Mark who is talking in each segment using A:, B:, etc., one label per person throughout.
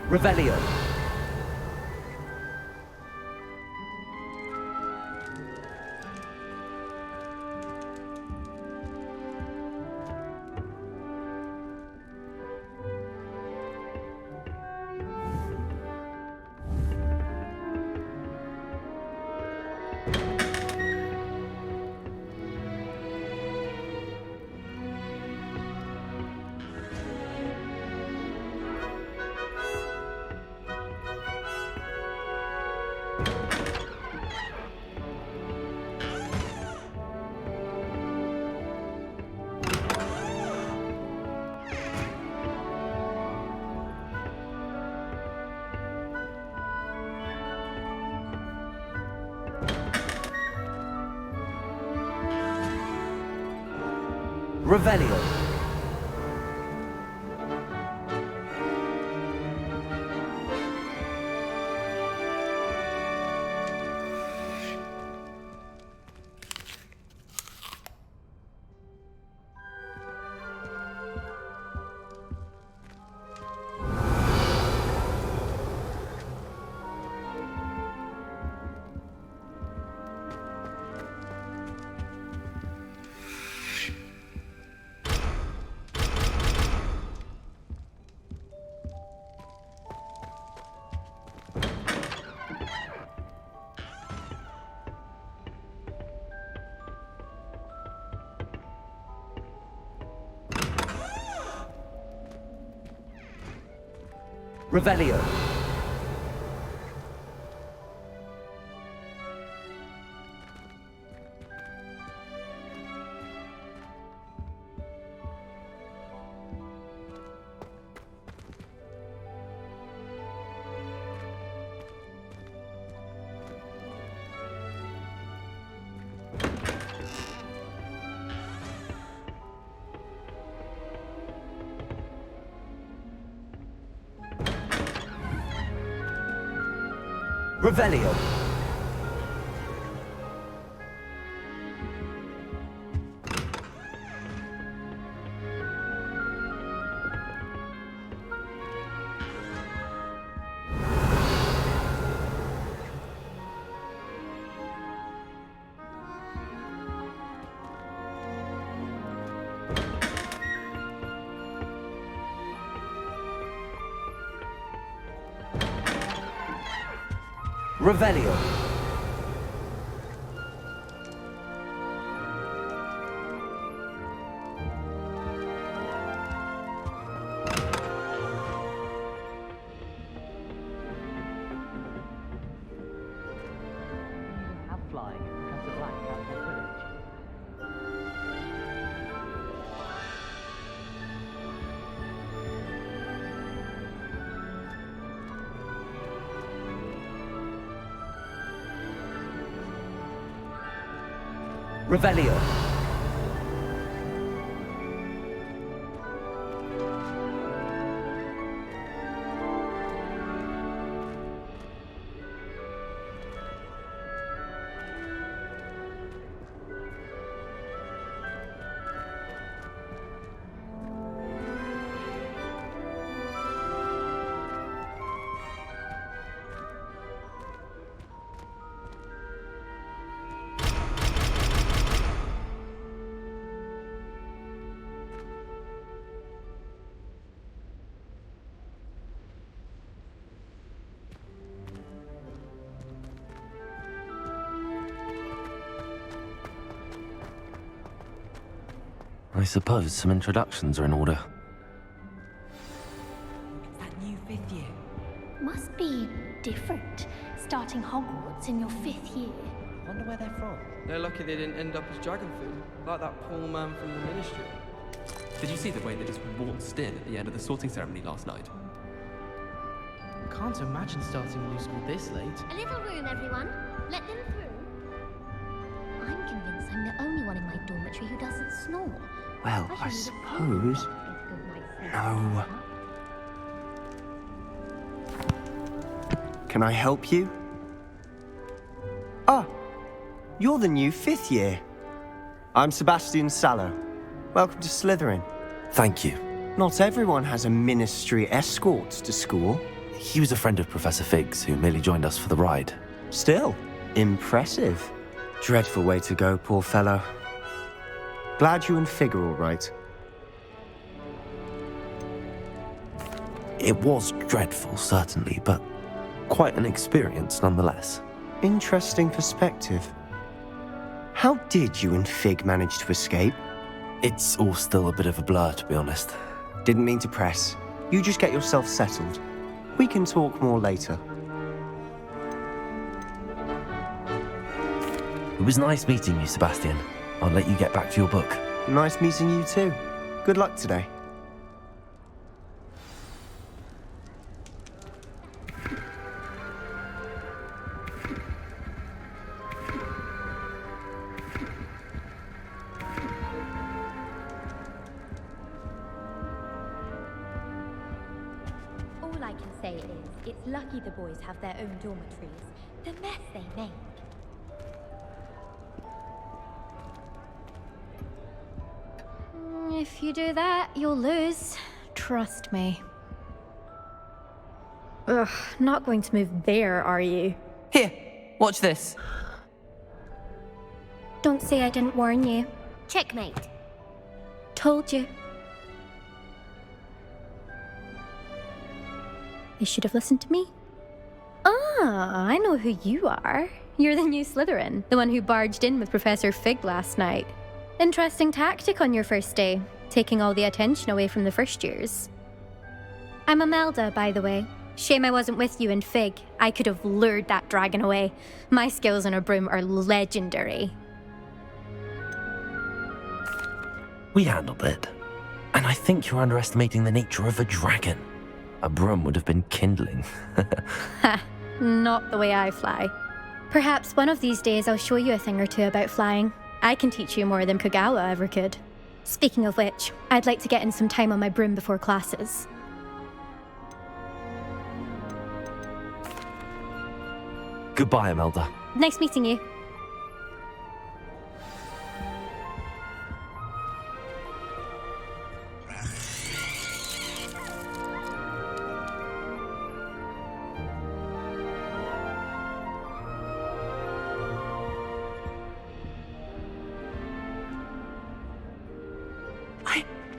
A: Revelio. Revelio. Revelio. Revelio. Revelio.
B: Have flying and comes to black out the village.
A: Revelio.
C: I suppose some introductions are in order.
D: It's that new 5th year.
E: Must be different, starting Hogwarts in your 5th year.
B: Wonder where they're from.
F: They're lucky they didn't end up as dragon food, like that poor man from the Ministry.
G: Did you see the way they just waltzed in at the end of the sorting ceremony last night?
B: I can't imagine starting a new school this late.
E: A little room, everyone. Let them through. I'm convinced I'm the only one in my dormitory who doesn't snore.
H: Well, I suppose... No. Can I help you? Ah, you're the new 5th year. I'm Sebastian Sallow. Welcome to Slytherin.
C: Thank you.
H: Not everyone has a ministry escort to school.
C: he was a friend of Professor Fig's who merely joined us for the ride.
H: Still, impressive. Dreadful way to go, poor fellow. Glad you and Fig are all right.
C: It was dreadful, certainly, but quite an experience nonetheless.
H: Interesting perspective. How did you and Fig manage to escape?
C: It's all still a bit of a blur, to be honest.
H: Didn't mean to press. You just get yourself settled. We can talk more later.
C: It was nice meeting you, Sebastian. I'll let you get back to your book.
H: Nice meeting you too. Good luck today.
E: All I can say is, it's lucky the boys have their own dormitories. The mess they make. If you do that, you'll lose. Trust me. Ugh, not going to move there, are you?
B: Here, watch this.
E: Don't say I didn't warn you. Checkmate. Told you. You should have listened to me. Ah, I know who you are. You're the new Slytherin, the one who barged in with Professor Fig last night. Interesting tactic on your first day, taking all the attention away from the first years. I'm Imelda, by the way. Shame I wasn't with you in Fig. I could have lured that dragon away. My skills on a broom are legendary.
C: We handled it. And I think you're underestimating the nature of a dragon. A broom would have been kindling.
E: Ha, not the way I fly. Perhaps one of these days I'll show you a thing or two about flying. I can teach you more than Kagawa ever could. Speaking of which, I'd like to get in some time on my broom before classes.
C: Goodbye, Imelda.
E: Nice meeting you.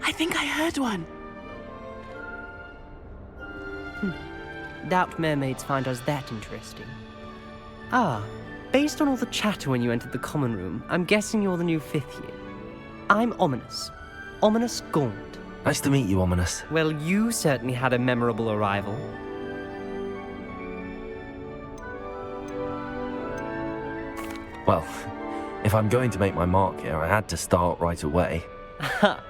B: I think I heard one. Doubt mermaids find us that interesting. Ah, based on all the chatter when you entered the common room, I'm guessing you're the new 5th year. I'm Ominous. Ominous Gaunt.
C: Nice to meet you, Ominous.
B: Well, you certainly had a memorable arrival.
C: Well, if I'm going to make my mark here, I had to start right away.
B: Ha!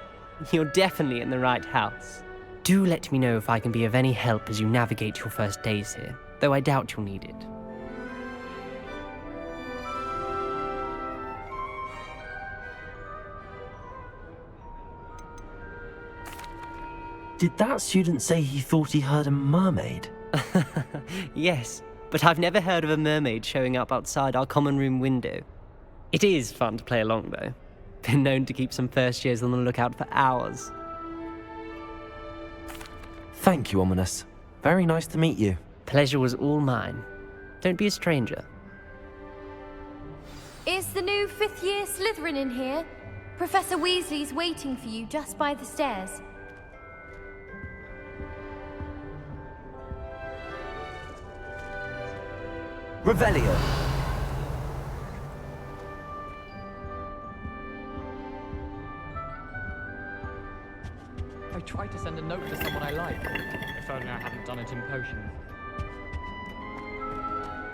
B: You're definitely in the right house. Do let me know if I can be of any help as you navigate your first days here, though I doubt you'll need it.
C: Did that student say he thought he heard a mermaid?
B: Yes, but I've never heard of a mermaid showing up outside our common room window. It is fun to play along, though. Been known to keep some first years on the lookout for hours.
C: Thank you, Ominous. Very nice to meet you.
B: Pleasure was all mine. Don't be a stranger.
I: Is the new 5th year Slytherin in here? Professor Weasley's waiting for you just by the stairs.
A: Revelio.
J: I tried to send a note to someone I like. If only I hadn't done it in potions.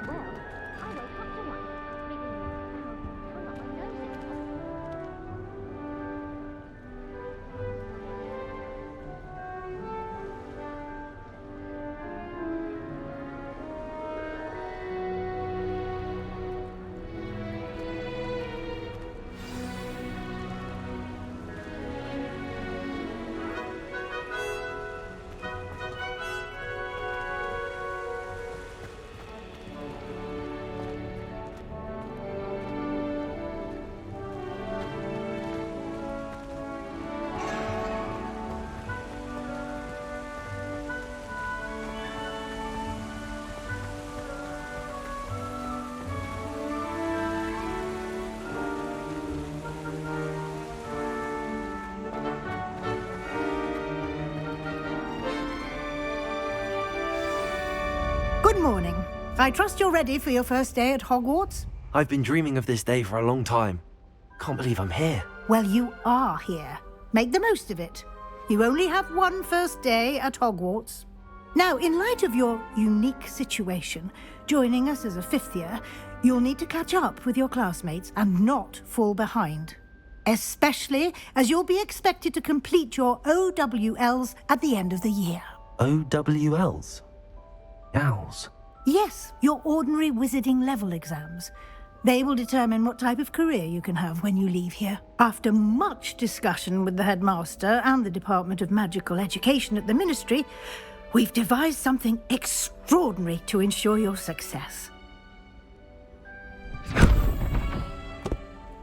E: Well, I woke up to one. Hung up my nose it was.
K: morning. I trust you're ready for your first day at Hogwarts?
C: I've been dreaming of this day for a long time. Can't believe I'm here.
K: Well, you are here. Make the most of it. You only have one first day at Hogwarts. Now, in light of your unique situation, joining us as a fifth year, you'll need to catch up with your classmates and not fall behind. Especially as you'll be expected to complete your OWLs at the end of the year.
C: OWLs? Owls?
K: Yes, your ordinary wizarding level exams. They will determine what type of career you can have when you leave here. After much discussion with the headmaster and the Department of Magical Education at the Ministry, we've devised something extraordinary to ensure your success.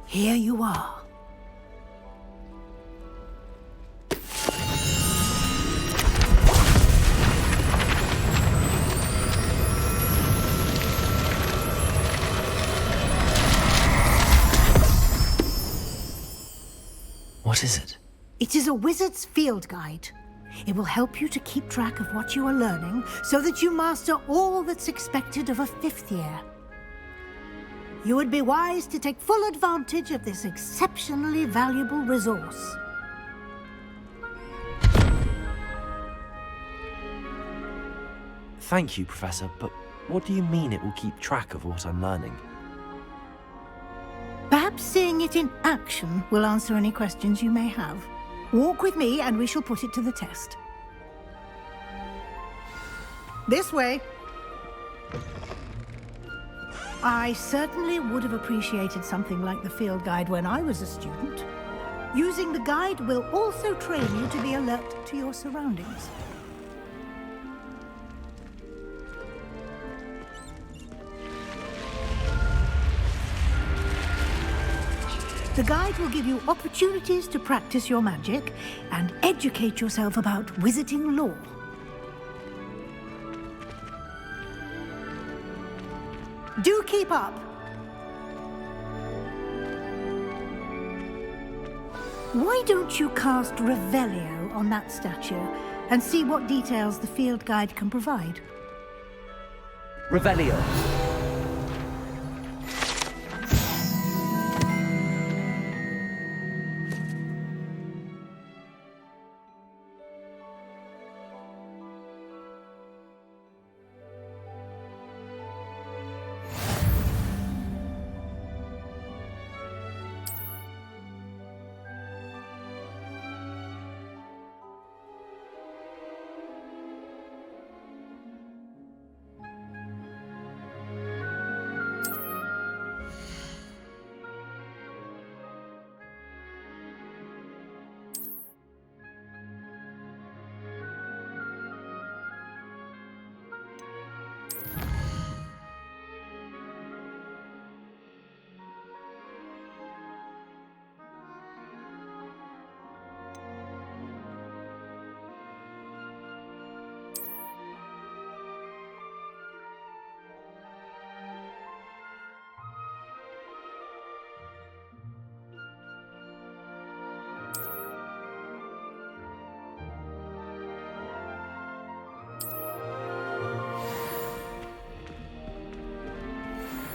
K: Here you are.
C: What is it?
K: It is a wizard's field guide. It will help you to keep track of what you are learning so that you master all that's expected of a fifth year. You would be wise to take full advantage of this exceptionally valuable resource.
C: Thank you, Professor, but what do you mean it will keep track of what I'm learning?
K: Perhaps seeing it in action will answer any questions you may have. Walk with me and we shall put it to the test. This way. I certainly would have appreciated something like the field guide when I was a student. Using the guide will also train you to be alert to your surroundings. The guide will give you opportunities to practice your magic and educate yourself about wizarding lore. Do keep up! Why don't you cast Revelio on that statue and see what details the field guide can provide?
A: Revelio.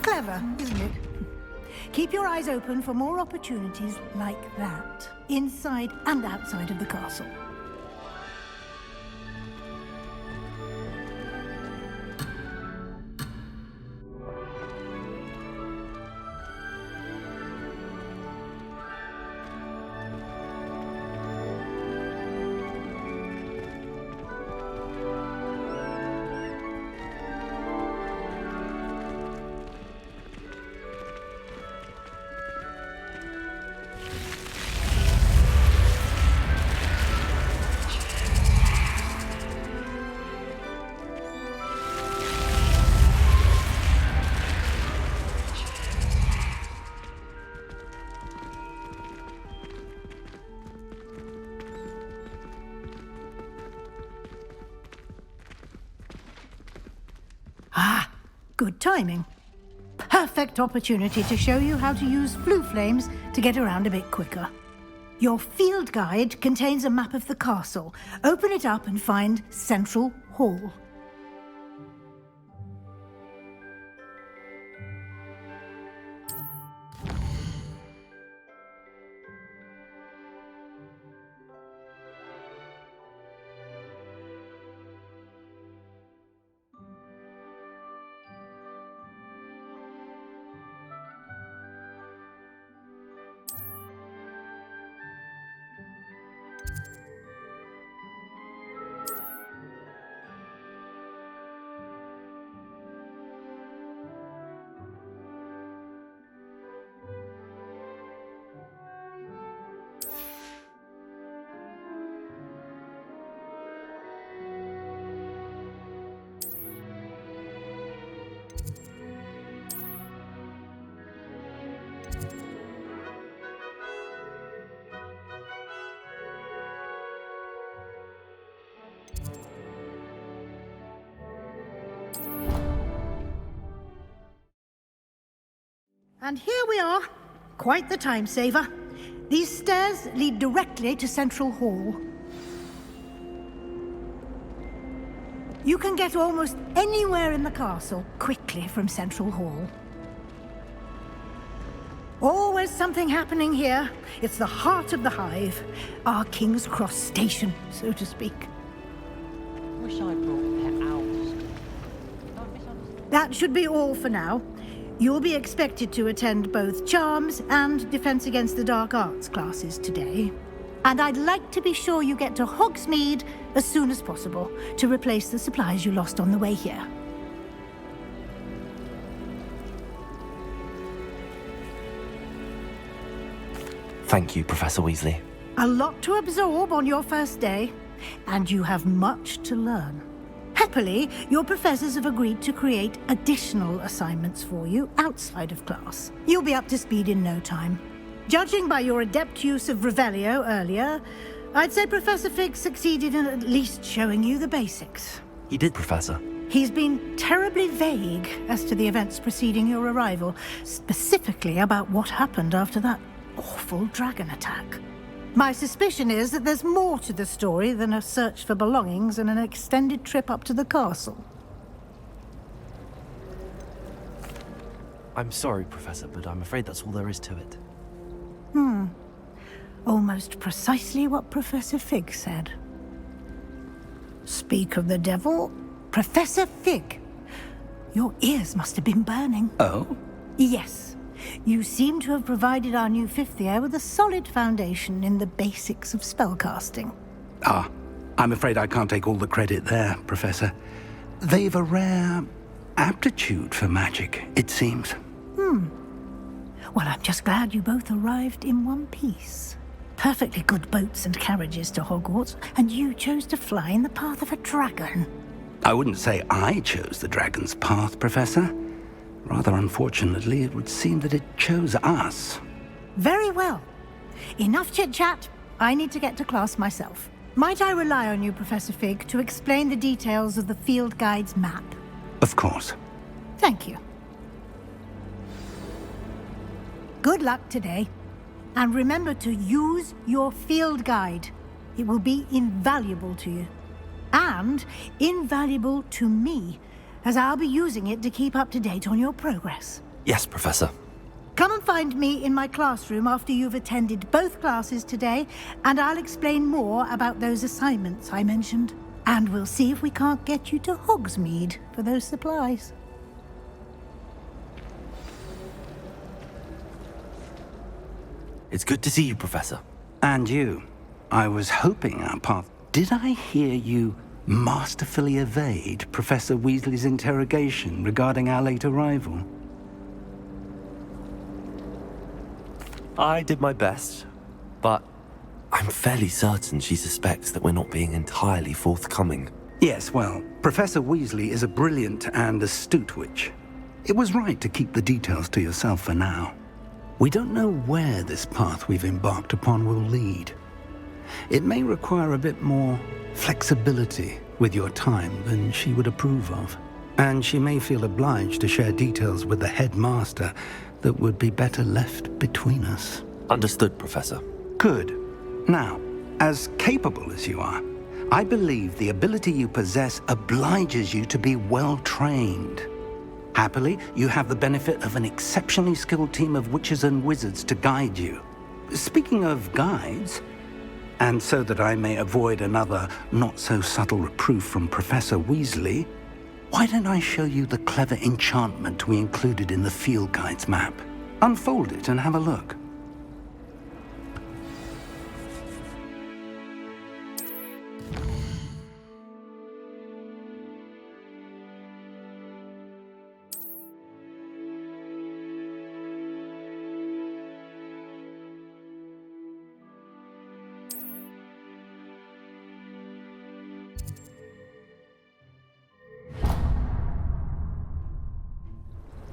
K: Clever, isn't it? Keep your eyes open for more opportunities like that, inside and outside of the castle. Good timing. Perfect opportunity to show you how to use flue flames to get around a bit quicker. Your field guide contains a map of the castle. Open it up and find Central Hall. And here we are. Quite the time saver. These stairs lead directly to Central Hall. You can get almost anywhere in the castle quickly from Central Hall. Always something happening here. It's the heart of the hive. Our King's Cross station, so to speak.
J: Wish I brought pet owls.
K: That should be all for now. You'll be expected to attend both Charms and Defense Against the Dark Arts classes today. And I'd like to be sure you get to Hogsmeade as soon as possible to replace the supplies you lost on the way here.
C: Thank you, Professor Weasley.
K: A lot to absorb on your first day, and you have much to learn. Happily, your professors have agreed to create additional assignments for you outside of class. You'll be up to speed in no time. Judging by your adept use of Revelio earlier, I'd say Professor Fig succeeded in at least showing you the basics.
C: He did, Professor.
K: He's been terribly vague as to the events preceding your arrival, specifically about what happened after that awful dragon attack. My suspicion is that there's more to the story than a search for belongings and an extended trip up to the castle.
C: I'm sorry, Professor, but I'm afraid that's all there is to it.
K: Almost precisely what Professor Fig said. Speak of the devil, Professor Fig. Your ears must have been burning.
L: Oh?
K: Yes. You seem to have provided our new fifth year with a solid foundation in the basics of spellcasting.
L: Ah, I'm afraid I can't take all the credit there, Professor. They've a rare aptitude for magic, it seems.
K: Well, I'm just glad you both arrived in one piece. Perfectly good boats and carriages to Hogwarts, and you chose to fly in the path of a dragon.
L: I wouldn't say I chose the dragon's path, Professor. Rather unfortunately, it would seem that it chose us.
K: Very well. Enough chit-chat. I need to get to class myself. Might I rely on you, Professor Fig, to explain the details of the field guide's map?
L: Of course.
K: Thank you. Good luck today. And remember to use your field guide. It will be invaluable to you. And invaluable to me, as I'll be using it to keep up to date on your progress.
C: Yes, Professor.
K: Come and find me in my classroom after you've attended both classes today, and I'll explain more about those assignments I mentioned. And we'll see if we can't get you to Hogsmeade for those supplies.
C: It's good to see you, Professor.
L: And you. I was hoping our path... Did I hear you masterfully evade Professor Weasley's interrogation regarding our late arrival?
C: I did my best, but I'm fairly certain she suspects that we're not being entirely forthcoming.
L: Yes, well, Professor Weasley is a brilliant and astute witch. It was right to keep the details to yourself for now. We don't know where this path we've embarked upon will lead. It may require a bit more flexibility with your time than she would approve of. And she may feel obliged to share details with the headmaster that would be better left between us.
C: Understood, Professor.
L: Good. Now, as capable as you are, I believe the ability you possess obliges you to be well trained. Happily, you have the benefit of an exceptionally skilled team of witches and wizards to guide you. Speaking of guides, and so that I may avoid another not-so-subtle reproof from Professor Weasley, why don't I show you the clever enchantment we included in the field guide's map? Unfold it and have a look.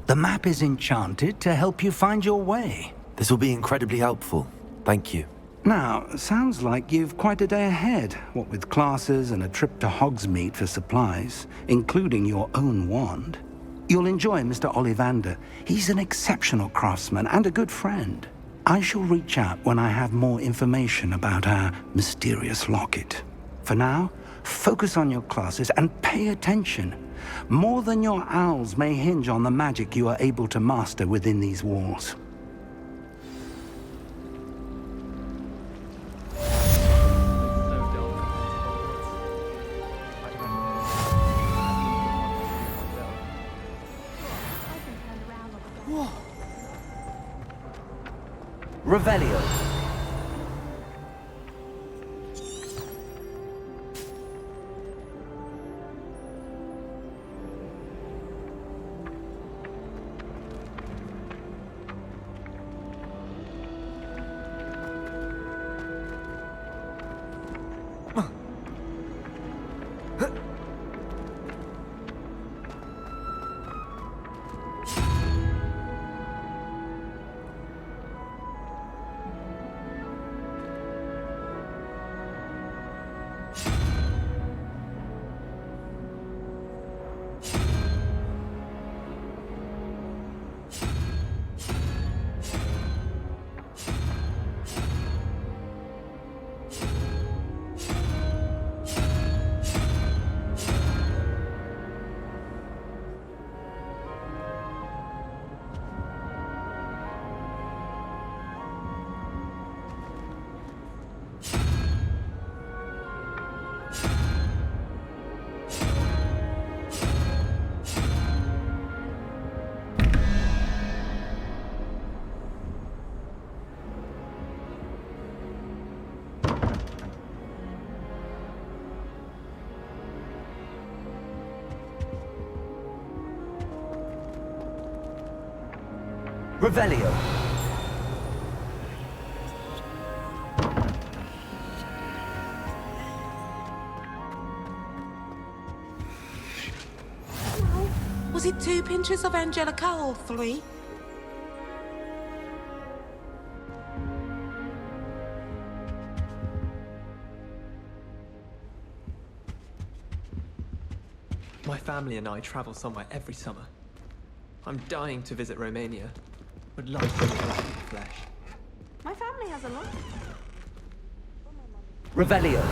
L: The map is enchanted to help you find your way.
C: This will be incredibly helpful. Thank you.
L: Now, sounds like you've quite a day ahead, what with classes and a trip to Hogsmeade for supplies, including your own wand. You'll enjoy Mr. Ollivander. He's an exceptional craftsman and a good friend. I shall reach out when I have more information about our mysterious locket. For now, focus on your classes and pay attention. More than your owls may hinge on the magic you are able to master within these walls.
A: Revelio. Revelio.
M: Was it 2 pinches of Angelica or 3?
G: My family and I travel somewhere every summer. I'm dying to visit Romania. Would love to see it in the flesh.
M: My family has a lot.
A: Revelio.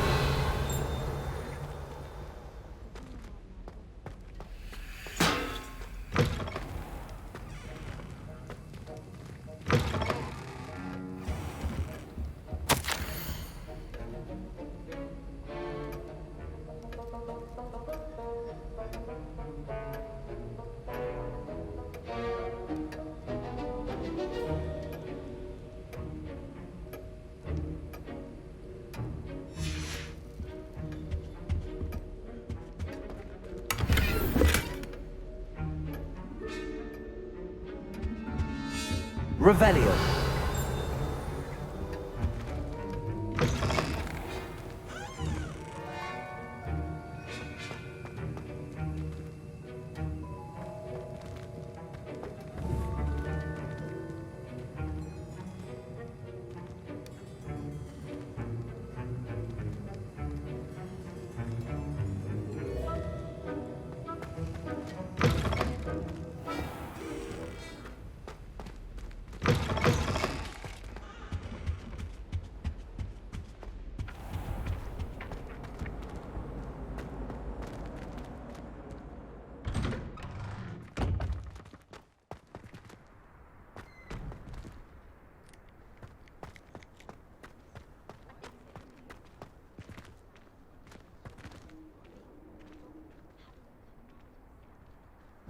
A: Revelio.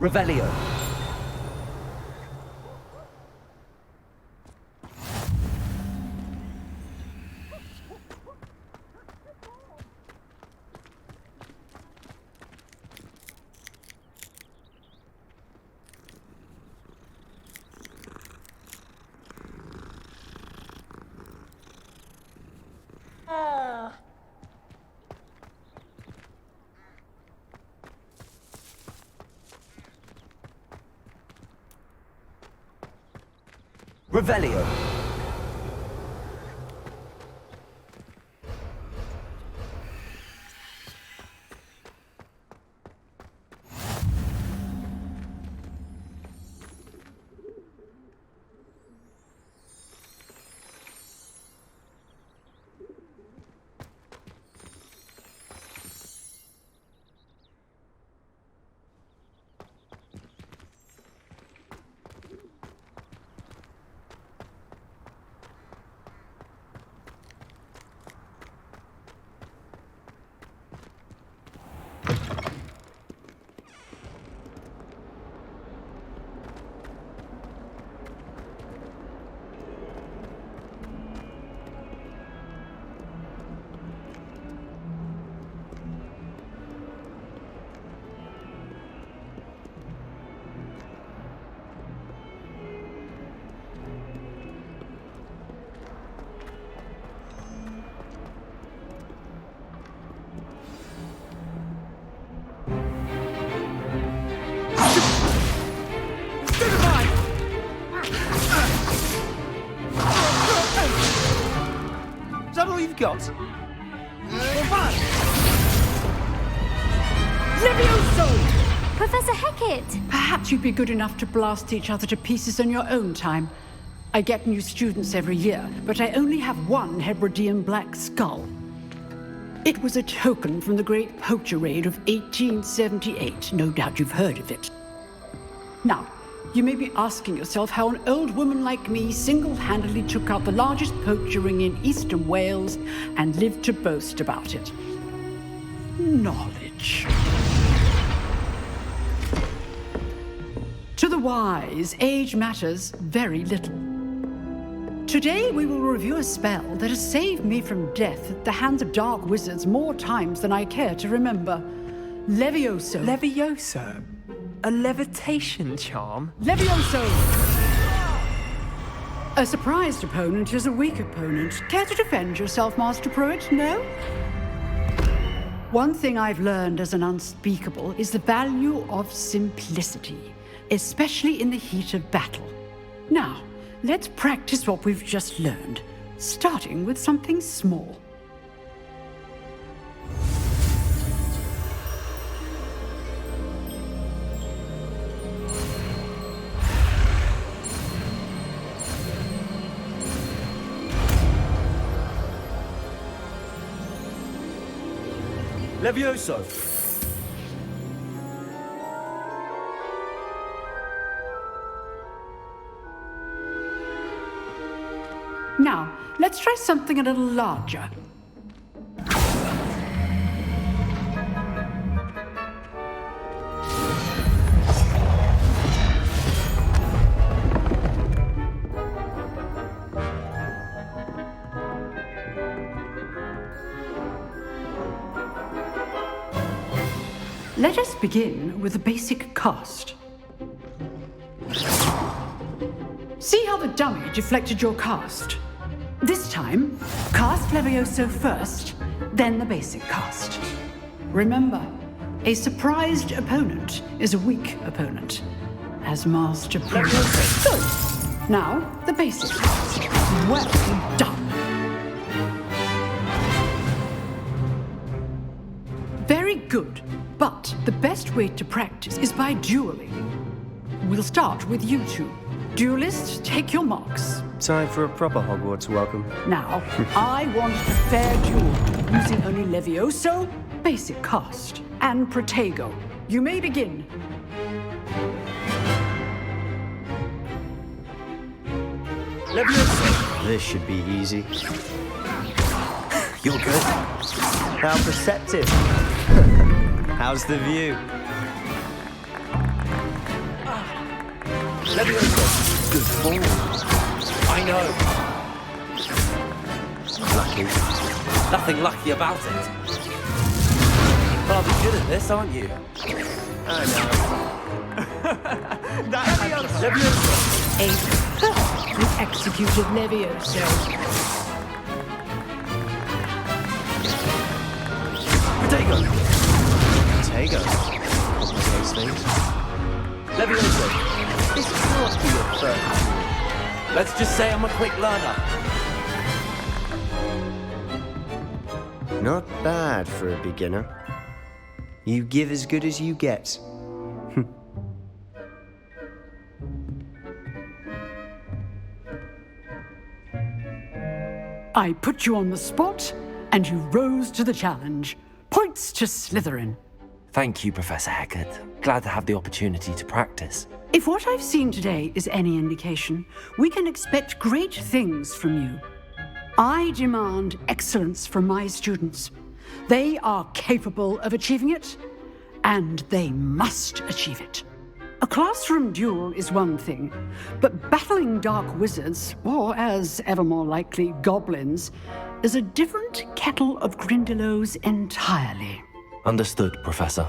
A: Revelio. Revelio.
H: you've got?
N: Levioso!
I: Professor Hecat!
N: Perhaps you'd be good enough to blast each other to pieces on your own time. I get new students every year, but I only have one Hebridean black skull. It was a token from the Great Poacher Raid of 1878. No doubt you've heard of it. Now, you may be asking yourself how an old woman like me single-handedly took out the largest poacher ring in eastern Wales and lived to boast about it. Knowledge. To the wise, age matters very little. Today we will review a spell that has saved me from death at the hands of dark wizards more times than I care to remember. Levioso.
G: Levioso? A levitation charm?
N: Levioso! A surprised opponent is a weak opponent. Care to defend yourself, Master Pruitt? No? One thing I've learned as an unspeakable is the value of simplicity, especially in the heat of battle. Now, let's practice what we've just learned, starting with something small.
C: Levioso!
N: Now, let's try something a little larger. Let us begin with the basic cast. See how the dummy deflected your cast? This time, cast Levioso first, then the basic cast. Remember, a surprised opponent is a weak opponent, as Master Pruitt. Good. Now, the basic cast. Well done. Very good, but the best way to practice is by dueling. We'll start with you two. Duelists, take your marks.
H: Time for a proper Hogwarts welcome.
N: Now, I want a fair duel, using only Levioso, basic cast, and Protego. You may begin.
H: Levioso! This should be easy.
C: You're good.
H: How perceptive. How's the view?
C: Levioso! Good form. I know. Lucky. Nothing lucky about it. Rather good at this, aren't you?
H: I know.
C: Levioso!
N: A perfectly executed Levioso.
C: Protego!
H: Protego. Those things.
C: Levioso! This can't be your first. Let's just say I'm a quick learner.
H: Not bad for a beginner. You give as good as you get.
N: I put you on the spot, and you rose to the challenge. Points to Slytherin.
C: Thank you, Professor Hecat. Glad to have the opportunity to practice.
N: If what I've seen today is any indication, we can expect great things from you. I demand excellence from my students. They are capable of achieving it, and they must achieve it. A classroom duel is one thing, but battling dark wizards, or as ever more likely, goblins, is a different kettle of Grindylows entirely.
C: Understood, Professor.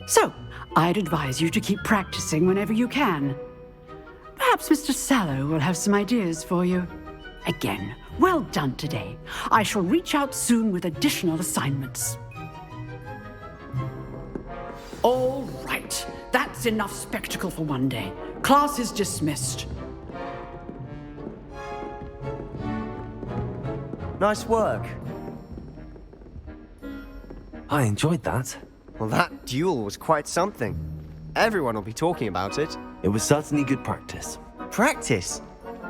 N: So, I'd advise you to keep practicing whenever you can. Perhaps Mr. Sallow will have some ideas for you. Again, well done today. I shall reach out soon with additional assignments. All right, that's enough spectacle for one day. Class is dismissed.
H: Nice work.
C: I enjoyed that.
H: Well, that duel was quite something. Everyone will be talking about it.
C: It was certainly good practice.
H: Practice?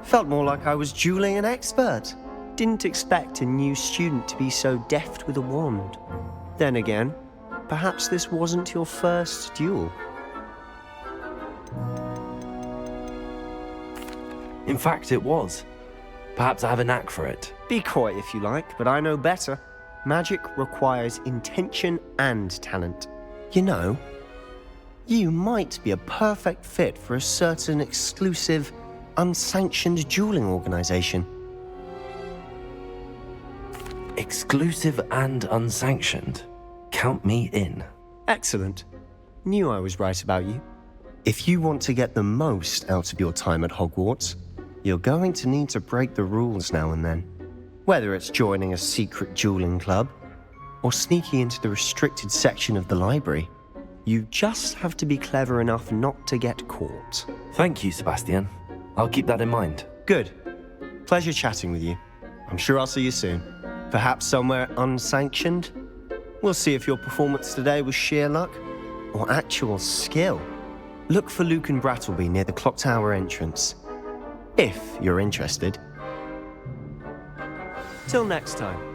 H: Felt more like I was dueling an expert. Didn't expect a new student to be so deft with a wand. Then again, perhaps this wasn't your first duel.
C: In fact, it was. Perhaps I have a knack for it.
H: Be coy if you like, but I know better. Magic requires intention and talent. You know, you might be a perfect fit for a certain exclusive, unsanctioned dueling organization.
C: Exclusive and unsanctioned. Count me in.
H: Excellent. Knew I was right about you. If you want to get the most out of your time at Hogwarts, you're going to need to break the rules now and then. Whether it's joining a secret dueling club or sneaking into the restricted section of the library, you just have to be clever enough not to get caught.
C: Thank you, Sebastian. I'll keep that in mind.
H: Good. Pleasure chatting with you. I'm sure I'll see you soon. Perhaps somewhere unsanctioned? We'll see if your performance today was sheer luck or actual skill. Look for Luke and Brattleby near the clock tower entrance, if you're interested. Till next time.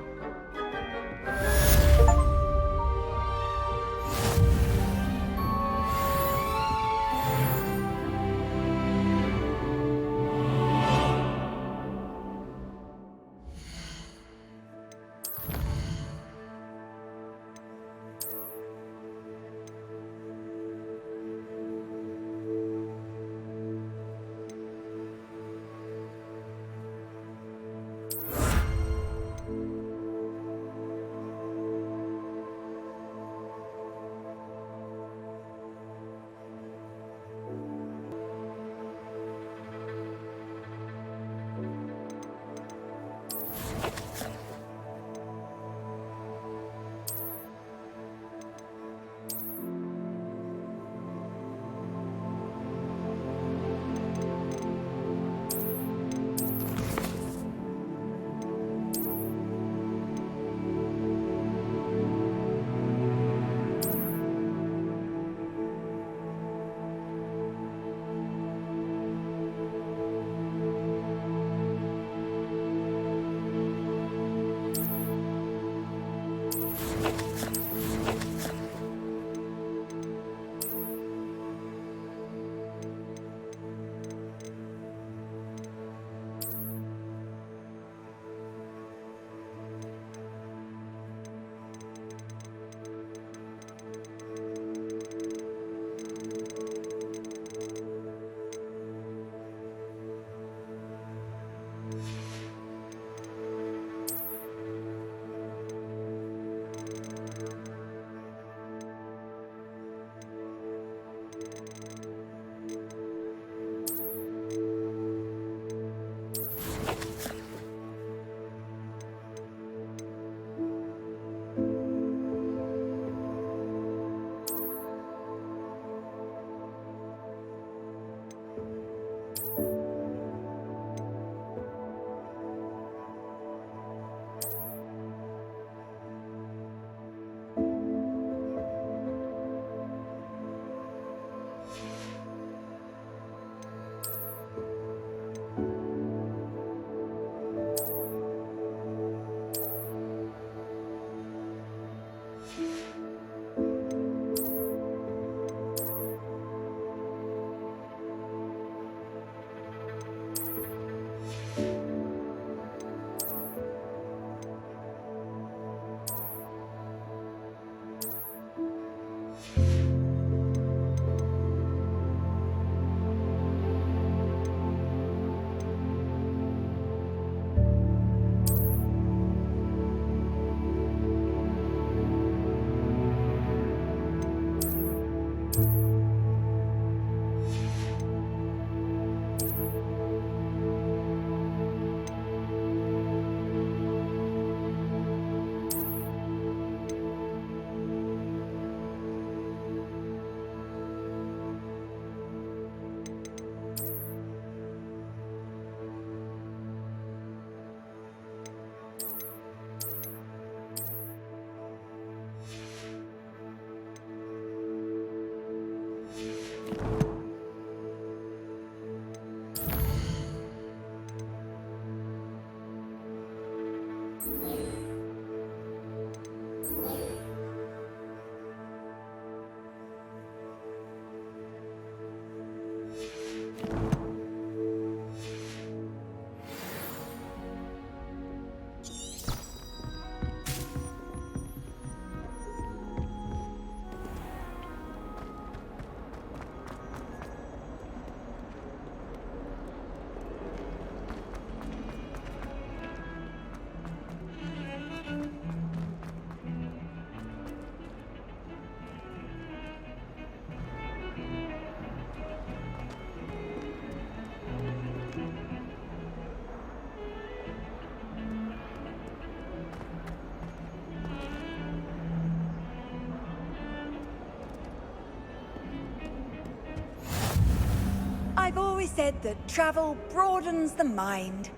O: always said that travel broadens the mind.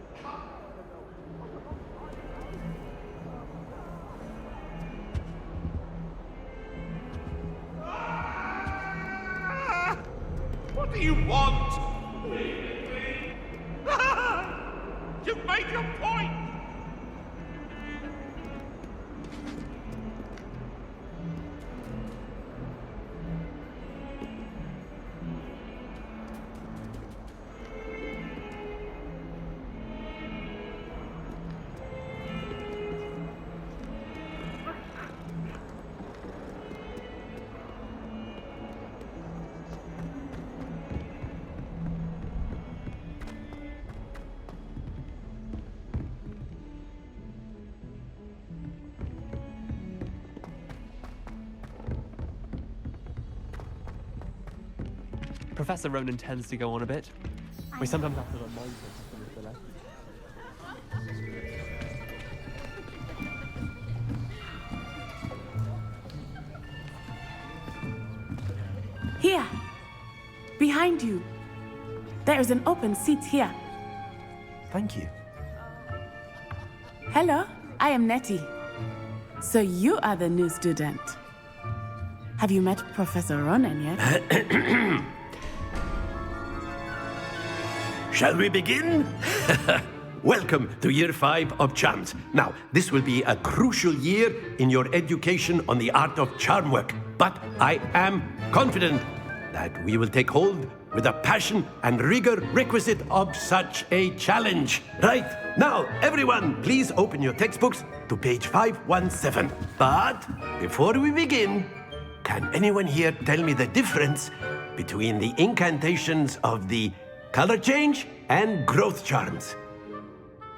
P: What do you want? You've made your point!
G: Professor Ronan tends to go on a bit. We sometimes have to remind him to finish the lesson.
Q: Here, behind you. There is an open seat here.
C: Thank you.
Q: Hello, I am Nettie. So you are the new student. Have you met Professor Ronan yet?
R: Shall we begin? Welcome to Year 5 of Charms. Now, this will be a crucial year in your education on the art of charm work. But I am confident that we will take hold with the passion and rigor requisite of such a challenge. Right, now, everyone, please open your textbooks to page 517. But before we begin, can anyone here tell me the difference between the incantations of the color change and growth charms?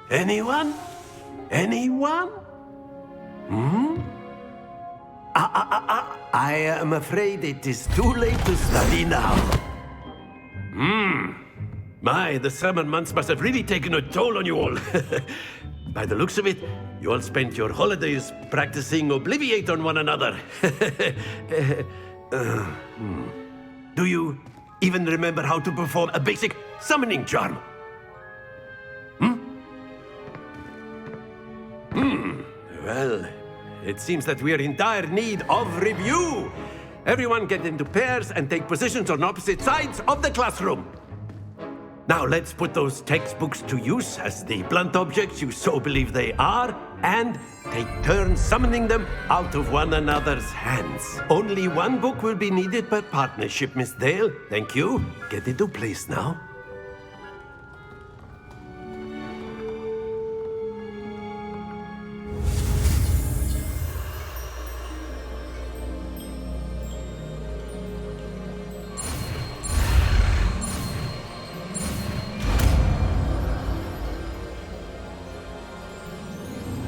R: Anyone? Anyone? I am afraid it is too late to study now. My, the summer months must have really taken a toll on you all. By the looks of it, you all spent your holidays practicing Obliviate on one another. Do you even remember how to perform a basic summoning charm? Well, it seems that we are in dire need of review. Everyone get into pairs and take positions on opposite sides of the classroom. Now let's put those textbooks to use as the blunt objects you so believe they are, and take turns summoning them out of one another's hands. Only one book will be needed per partnership, Miss Dale. Thank you. Get into place now.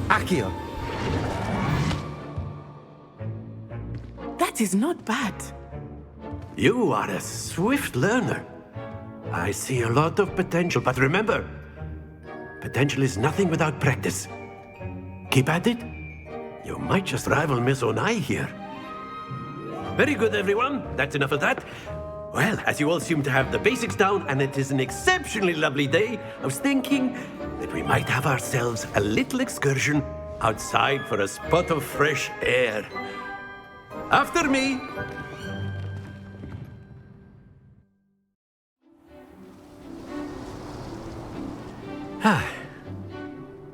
H: Accio.
Q: That is not bad.
R: You are a swift learner. I see a lot of potential, but remember, potential is nothing without practice. Keep at it. You might just rival Miss Onai here. Very good, everyone. That's enough of that. Well, as you all seem to have the basics down, and it is an exceptionally lovely day, I was thinking that we might have ourselves a little excursion outside for a spot of fresh air. After me.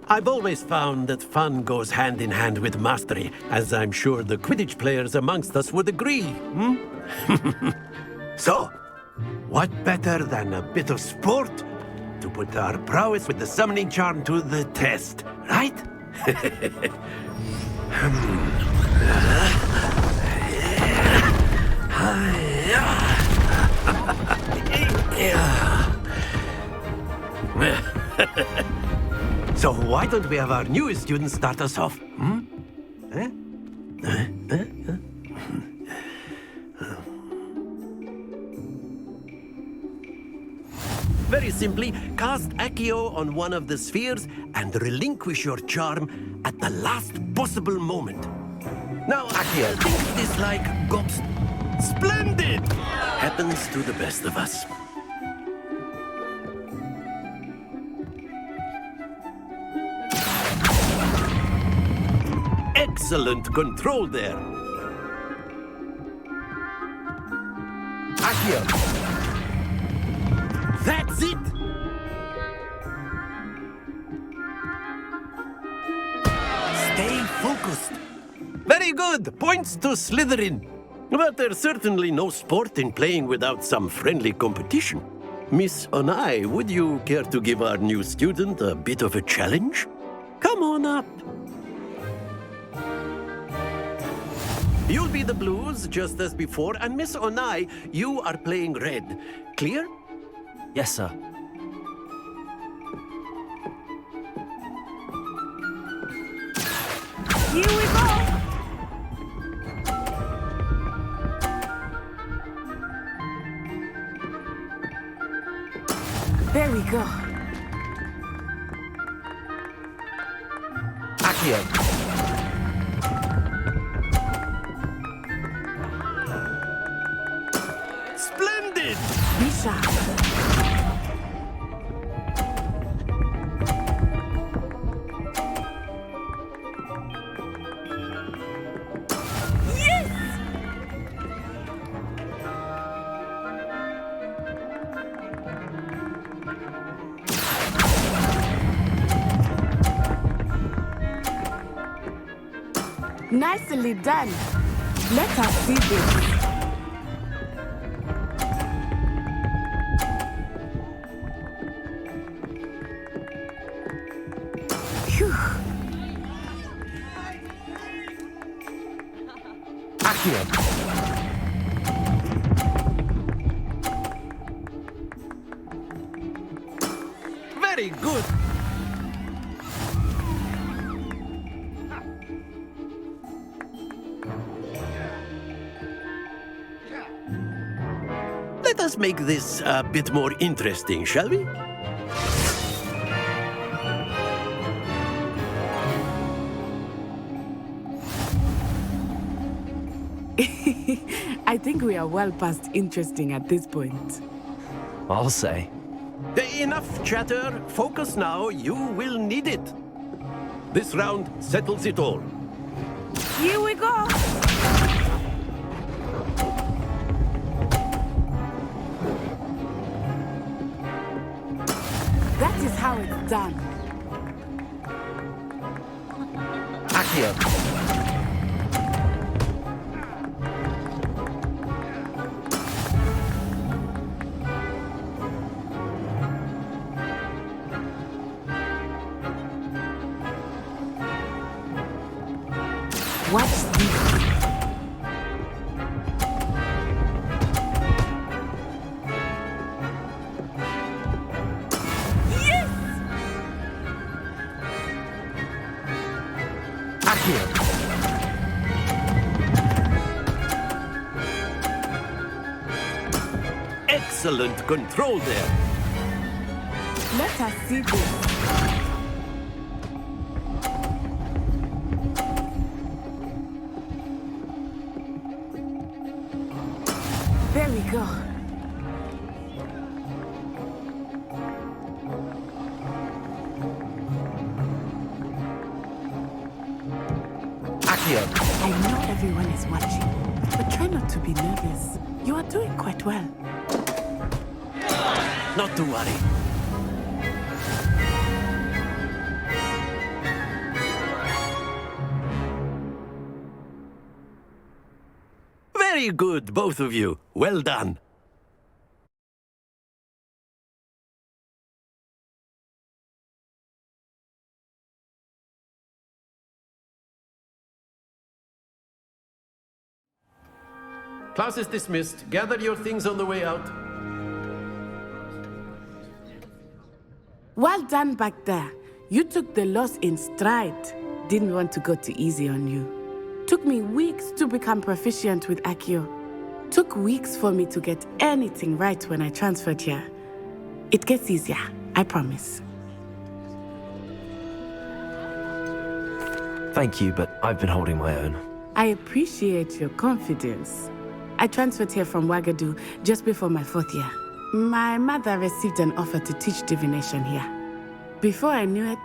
R: I've always found that fun goes hand in hand with mastery, as I'm sure the Quidditch players amongst us would agree. So, what better than a bit of sport to put our prowess with the summoning charm to the test, right? So why don't we have our newest student start us off? Very simply, cast Accio on one of the spheres and relinquish your charm at the last possible moment. Now, Accio, think this like Splendid! Happens to the best of us. Excellent control there.
A: Accio.
R: That's it! Stay focused. Very good. Points to Slytherin. But there's certainly no sport in playing without some friendly competition. Miss Onai, would you care to give our new student a bit of a challenge? Come on up. You'll be the blues, just as before, and Miss Onai, you are playing red. Clear?
C: Yes, sir.
Q: Here we go! There we go.
A: Accio.
R: Splendid!
Q: Be sharp. Nicely done. Let us see this. Phew.
A: Accio.
R: Very good. Let us make this a bit more interesting, shall we?
Q: I think we are well past interesting at this point.
C: I'll say.
R: Enough chatter. Focus now. You will need it. This round settles it all.
Q: Here we go. That is how it's done.
A: Accio.
Q: Watch this. Yes!
A: Accio.
R: Excellent control there.
Q: Let us see this. There we go.
A: Accio.
Q: I know everyone is watching, but try not to be nervous. You are doing quite well.
R: Not to worry. Very good, both of you. Well done. Class is dismissed. Gather your things on the way out.
Q: Well done back there. You took the loss in stride. Didn't want to go too easy on you. Took me weeks to become proficient with Accio. Took weeks for me to get anything right when I transferred here. It gets easier, I promise.
C: Thank you, but I've been holding my own.
Q: I appreciate your confidence. I transferred here from Wagadu just before my 4th year. My mother received an offer to teach divination here. Before I knew it,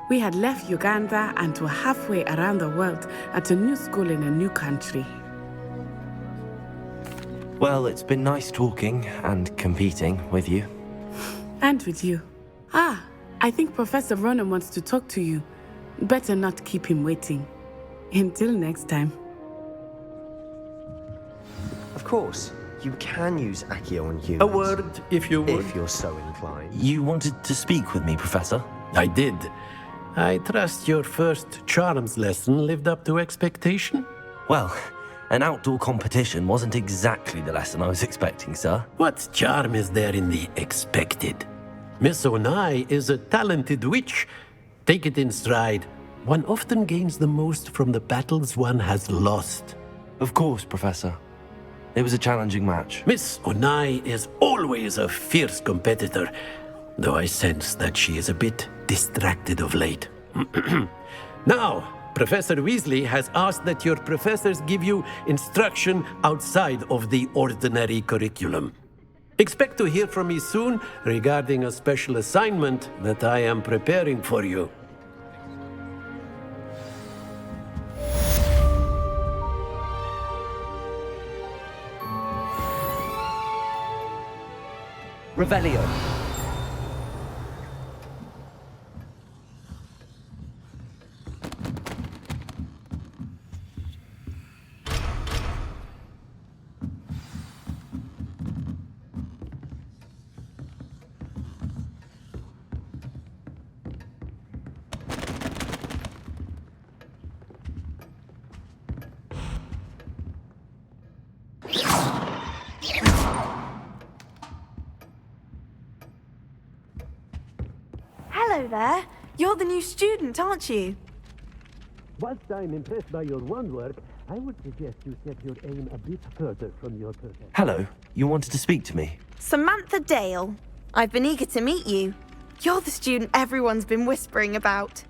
Q: we had left Uganda and were halfway around the world at a new school in a new country.
C: Well, it's been nice talking and competing with you.
Q: And with you. Ah, I think Professor Ronan wants to talk to you. Better not keep him waiting. Until next time.
H: Of course, you can use Accio on humans.
R: A word, if you would.
H: If you're so inclined.
C: You wanted to speak with me, Professor?
R: I did. I trust your first charms lesson lived up to expectation?
C: Well, an outdoor competition wasn't exactly the lesson I was expecting, sir.
R: What charm is there in the expected? Miss Onai is a talented witch. Take it in stride. One often gains the most from the battles one has lost.
C: Of course, Professor. It was a challenging match.
R: Miss Onai is always a fierce competitor, though I sense that she is a bit distracted of late. Now, Professor Weasley has asked that your professors give you instruction outside of the ordinary curriculum. Expect to hear from me soon regarding a special assignment that I am preparing for you.
B: Revelio.
S: Hello there. You're the new student, aren't you?
R: Whilst I'm impressed by your wand work, I would suggest you set your aim a bit further from your perfection.
C: Hello, you wanted to speak to me?
S: Samantha Dale. I've been eager to meet you. You're the student everyone's been whispering about.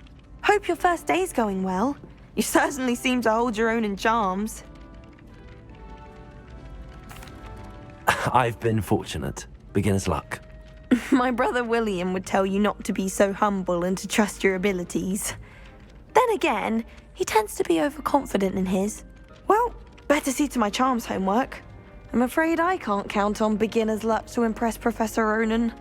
S: Hope your first day's going well. You certainly seem to hold your own in charms.
C: I've been fortunate. Beginner's luck.
S: My brother William would tell you not to be so humble and to trust your abilities. Then again, he tends to be overconfident in his. Well, better see to my charms homework. I'm afraid I can't count on beginner's luck to impress Professor Ronan.